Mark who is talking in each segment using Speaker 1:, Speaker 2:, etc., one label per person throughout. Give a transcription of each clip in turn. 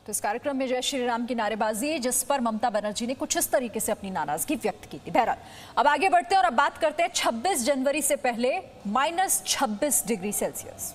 Speaker 1: तो इस कार्यक्रम में जय श्री राम की नारेबाजी, जिस पर ममता बनर्जी ने कुछ इस तरीके से अपनी नाराजगी व्यक्त की थी। बहरहाल अब आगे बढ़ते हैं और अब बात करते हैं 26 जनवरी से पहले -26 डिग्री सेल्सियस।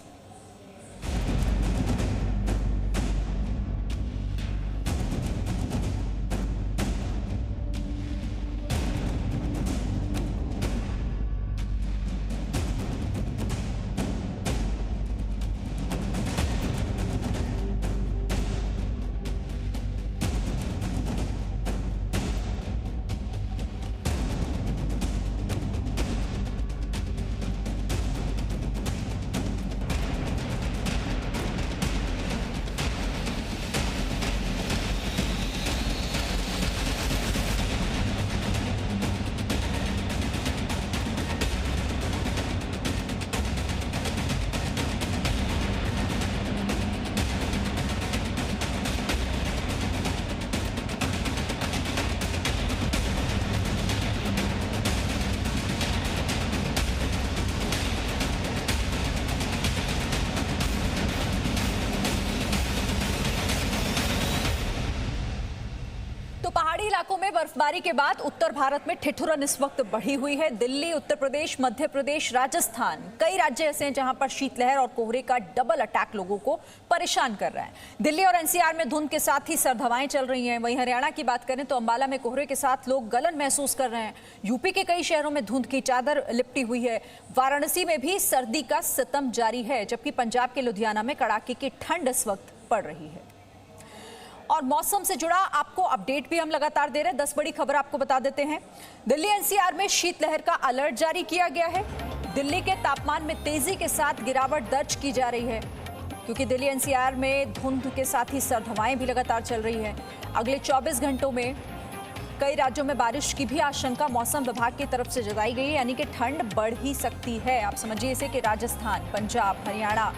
Speaker 1: तो पहाड़ी इलाकों में बर्फबारी के बाद उत्तर भारत में ठिठुरन इस वक्त बढ़ी हुई है। दिल्ली, उत्तर प्रदेश, मध्य प्रदेश, राजस्थान, कई राज्य ऐसे हैं जहां पर शीतलहर और कोहरे का डबल अटैक लोगों को परेशान कर रहा है। दिल्ली और एनसीआर में धुंध के साथ ही सर्द हवाएं चल रही हैं। वहीं हरियाणा की बात करें तो अंबाला में कोहरे के साथ लोग गलन महसूस कर रहे हैं। यूपी के कई शहरों में धुंध की चादर लिपटी हुई है। वाराणसी में भी सर्दी का सितम जारी है, जबकि पंजाब के लुधियाना में कड़ाके की ठंड इस वक्त पड़ रही है। और मौसम से जुड़ा आपको अपडेट भी हम लगातार दे रहे हैं। 10 बड़ी खबर आपको बता देते हैं। दिल्ली एनसीआर में शीतलहर का अलर्ट जारी किया गया है। दिल्ली के तापमान में तेजी के साथ गिरावट दर्ज की जा रही है, क्योंकि दिल्ली एनसीआर में धुंध के साथ ही सर्द हवाएं भी लगातार चल रही है। अगले 24 घंटों में कई राज्यों में बारिश की भी आशंका मौसम विभाग की तरफ से जताई गई है, यानी कि ठंड बढ़ ही सकती है। आप समझिए इसे कि राजस्थान, पंजाब, हरियाणा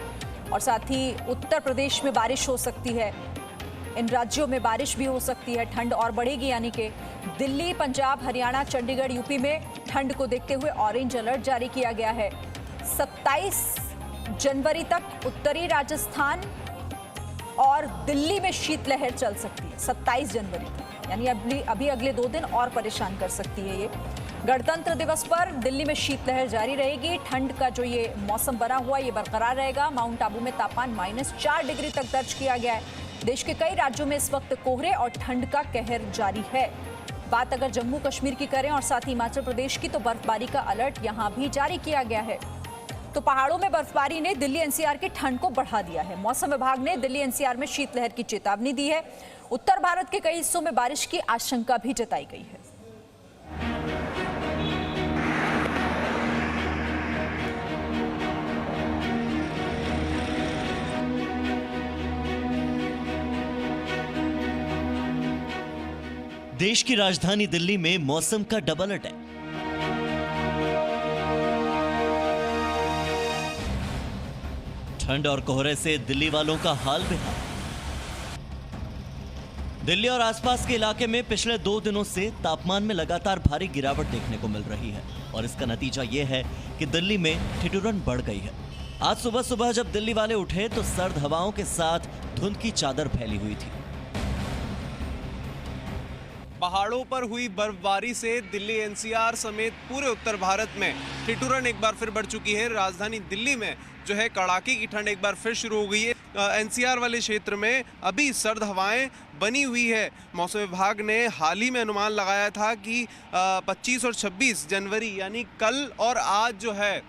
Speaker 1: और साथ ही उत्तर प्रदेश में बारिश हो सकती है। इन राज्यों में बारिश भी हो सकती है, ठंड और बढ़ेगी, यानी कि दिल्ली, पंजाब, हरियाणा, चंडीगढ़, यूपी में ठंड को देखते हुए ऑरेंज अलर्ट जारी किया गया है। 27 जनवरी तक उत्तरी राजस्थान और दिल्ली में शीतलहर चल सकती है। 27 जनवरी तक, यानी अभी अगले 2 दिन और परेशान कर सकती है ये। गणतंत्र दिवस पर दिल्ली में शीतलहर जारी रहेगी। ठंड का जो ये मौसम बना हुआ ये बरकरार रहेगा। माउंट आबू में तापमान -4 डिग्री तक दर्ज किया गया है। देश के कई राज्यों में इस वक्त कोहरे और ठंड का कहर जारी है। बात अगर जम्मू कश्मीर की करें और साथ ही हिमाचल प्रदेश की, तो बर्फबारी का अलर्ट यहां भी जारी किया गया है। तो पहाड़ों में बर्फबारी ने दिल्ली एनसीआर की ठंड को बढ़ा दिया है। मौसम विभाग ने दिल्ली एनसीआर में शीतलहर की चेतावनी दी है। उत्तर भारत के कई हिस्सों में बारिश की आशंका भी जताई गई है।
Speaker 2: देश की राजधानी दिल्ली में मौसम का डबल अटैक। ठंड और कोहरे से दिल्ली वालों का हाल बेहाल। दिल्ली और आसपास के इलाके में पिछले 2 दिनों से तापमान में लगातार भारी गिरावट देखने को मिल रही है, और इसका नतीजा यह है कि दिल्ली में ठिठुरन बढ़ गई है। आज सुबह सुबह जब दिल्ली वाले उठे तो सर्द हवाओं के साथ धुंध की चादर फैली हुई थी।
Speaker 3: पहाड़ों पर हुई बर्फबारी से दिल्ली एनसीआर समेत पूरे उत्तर भारत में ठिठुरन एक बार फिर बढ़ चुकी है। राजधानी दिल्ली में जो है कड़ाके की ठंड एक बार फिर शुरू हो गई है। एनसीआर वाले क्षेत्र में अभी सर्द हवाएं बनी हुई है। मौसम विभाग ने हाल ही में अनुमान लगाया था कि 25 और 26 जनवरी यानी कल और आज जो है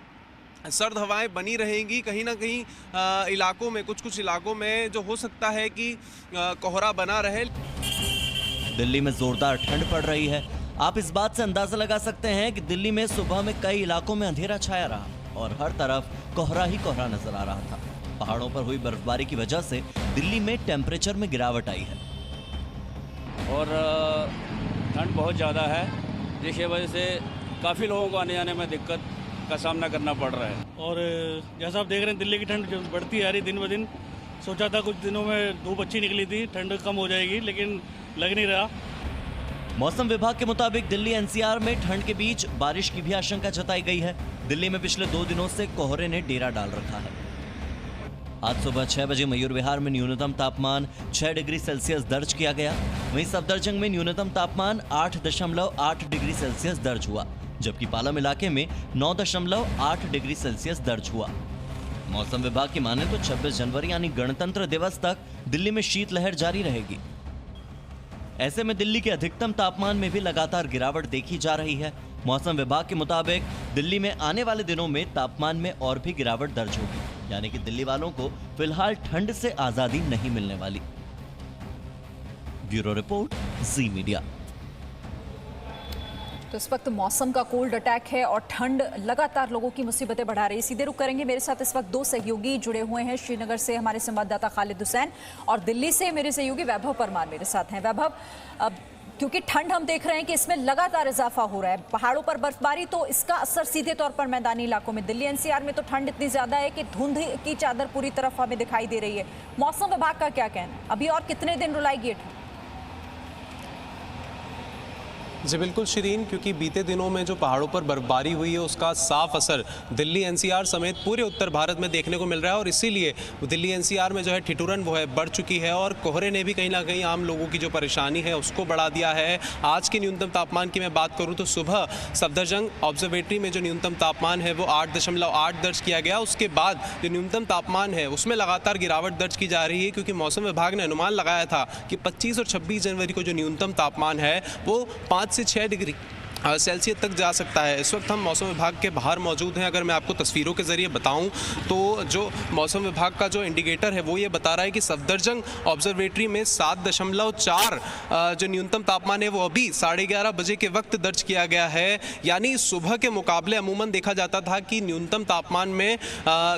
Speaker 3: सर्द हवाएं बनी रहेंगी। कहीं ना कहीं इलाकों में कुछ इलाकों में जो हो सकता है कि कोहरा बना रहे।
Speaker 2: दिल्ली में जोरदार ठंड पड़ रही है। आप इस बात से अंदाजा लगा सकते हैं कि दिल्ली में सुबह में कई इलाकों में अंधेरा छाया रहा और हर तरफ कोहरा ही कोहरा नजर आ रहा था। पहाड़ों पर हुई बर्फबारी की वजह से दिल्ली में टेम्परेचर में गिरावट आई है
Speaker 4: और ठंड बहुत ज़्यादा है, जिसकी वजह से काफ़ी लोगों को आने जाने में दिक्कत का सामना करना पड़ रहा है।
Speaker 5: और जैसा आप देख रहे हैं दिल्ली की ठंड बढ़ती आ रही दिन ब दिन। सोचा था कुछ दिनों में धूप अच्छी निकली थी, ठंड कम हो जाएगी, लेकिन लग नहीं रहा।
Speaker 2: मौसम विभाग के मुताबिक दिल्ली एनसीआर में ठंड के बीच बारिश की भी आशंका जताई गई है। दिल्ली में पिछले 2 दिनों से कोहरे ने डेरा डाल रखा है। आज सुबह 6 बजे मयूर विहार में न्यूनतम तापमान 6 डिग्री सेल्सियस दर्ज किया गया। वहीं सफदरजंग में न्यूनतम तापमान 8.8 डिग्री सेल्सियस दर्ज हुआ, जबकि पालम इलाके में 9.8 डिग्री सेल्सियस दर्ज हुआ। मौसम विभाग की माने तो 26 जनवरी यानी गणतंत्र दिवस तक दिल्ली में शीतलहर जारी रहेगी। ऐसे में दिल्ली के अधिकतम तापमान में भी लगातार गिरावट देखी जा रही है। मौसम विभाग के मुताबिक दिल्ली में आने वाले दिनों में तापमान में और भी गिरावट दर्ज होगी, यानी कि दिल्ली वालों को फिलहाल ठंड से आजादी नहीं मिलने वाली। ब्यूरो रिपोर्ट, जी मीडिया।
Speaker 1: तो इस वक्त मौसम का कोल्ड अटैक है और ठंड लगातार लोगों की मुसीबतें बढ़ा रही है। सीधे रुक करेंगे, मेरे साथ इस वक्त दो सहयोगी जुड़े हुए हैं। श्रीनगर से हमारे संवाददाता खालिद हुसैन और दिल्ली से मेरे सहयोगी वैभव परमार मेरे साथ हैं। वैभव, अब क्योंकि ठंड हम देख रहे हैं कि इसमें लगातार इजाफा हो रहा है, पहाड़ों पर बर्फबारी, तो इसका असर सीधे तौर पर मैदानी इलाकों में, दिल्ली एनसीआर में तो ठंड इतनी ज्यादा है कि धुंध की चादर पूरी तरफ हमें दिखाई दे रही है। मौसम विभाग का क्या कहना है, अभी और कितने दिन रुलाएगी ये ठंड?
Speaker 3: जी बिल्कुल शिरीन, क्योंकि बीते दिनों में जो पहाड़ों पर बर्फबारी हुई है उसका साफ असर दिल्ली एनसीआर समेत पूरे उत्तर भारत में देखने को मिल रहा है और इसीलिए दिल्ली एनसीआर में जो है ठिठुरन वो है बढ़ चुकी है और कोहरे ने भी कहीं ना कहीं आम लोगों की जो परेशानी है उसको बढ़ा दिया है। आज के न्यूनतम तापमान की मैं बात करूँ तो सुबह सफदरजंग ऑब्जर्वेटरी में जो न्यूनतम तापमान है वो 8.8 दर्ज किया गया। उसके बाद जो न्यूनतम तापमान है उसमें लगातार गिरावट दर्ज की जा रही है, क्योंकि मौसम विभाग ने अनुमान लगाया था कि 25 और 26 जनवरी को जो न्यूनतम तापमान है वो 5 से 6 डिग्री सेल्सियस तक जा सकता है। इस वक्त हम मौसम विभाग के बाहर मौजूद हैं। अगर मैं आपको तस्वीरों के जरिए बताऊं तो जो मौसम विभाग का जो इंडिकेटर है वो ये बता रहा है कि सफदरजंग ऑब्जर्वेटरी में 7.4 जो न्यूनतम तापमान है वो अभी 11:30 बजे के वक्त दर्ज किया गया है। यानी सुबह के मुकाबले अमूमन देखा जाता था कि न्यूनतम तापमान में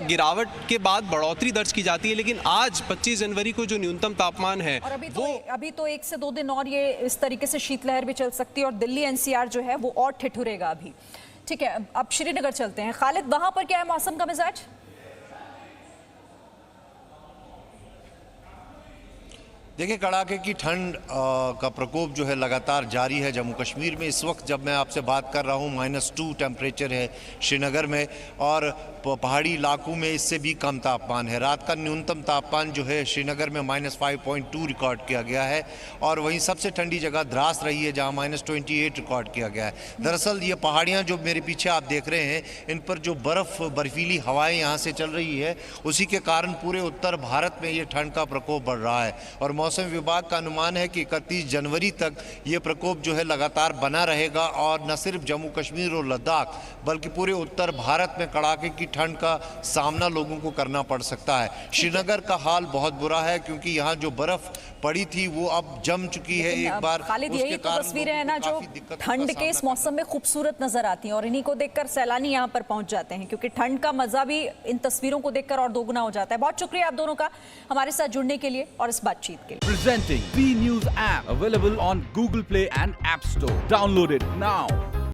Speaker 3: गिरावट के बाद बढ़ोतरी दर्ज की जाती है, लेकिन आज 25 जनवरी को जो न्यूनतम तापमान है
Speaker 1: और अभी तो 1 से 2 दिन और ये इस तरीके से शीतलहर भी चल सकती है और दिल्ली एनसीआर जो है वो और ठिठुरेगा अभी। ठीक है, अब श्रीनगर चलते हैं। खालिद, वहां पर क्या है मौसम का मिजाज?
Speaker 6: देखिए, कड़ाके की ठंड का प्रकोप जो है लगातार जारी है जम्मू कश्मीर में। इस वक्त जब मैं आपसे बात कर रहा हूँ -2 टेम्परेचर है श्रीनगर में और पहाड़ी इलाकों में इससे भी कम तापमान है। रात का न्यूनतम तापमान जो है श्रीनगर में -5.2 रिकॉर्ड किया गया है और वहीं सबसे ठंडी जगह द्रास रही है जहाँ -28 रिकॉर्ड किया गया है। दरअसल ये पहाड़ियाँ जो मेरे पीछे आप देख रहे हैं, इन पर जो बर्फीली हवाएं यहाँ से चल रही है उसी के कारण पूरे उत्तर भारत में ये ठंड का प्रकोप बढ़ रहा है और मौसम विभाग का अनुमान है कि 31 जनवरी तक ये प्रकोप जो है लगातार बना रहेगा और न सिर्फ जम्मू कश्मीर और लद्दाख बल्कि पूरे उत्तर भारत में कड़ाके की ठंड का सामना लोगों को करना पड़ सकता है। श्रीनगर का हाल बहुत बुरा है क्योंकि यहाँ जो बर्फ पड़ी थी वो अब जम चुकी है एक बार।
Speaker 1: खालिद, यही तो तस्वीरें हैं ना जो ठंड के इस मौसम में खूबसूरत नजर आती हैं और इन्हीं को देखकर सैलानी यहाँ पर पहुंच जाते हैं, क्योंकि ठंड का मजा भी इन तस्वीरों को देखकर और दोगुना हो जाता है। बहुत शुक्रिया आप दोनों का हमारे साथ जुड़ने के लिए और इस बातचीत के लिए।
Speaker 7: Presenting B News app available on Google Play and App Store. Download it now.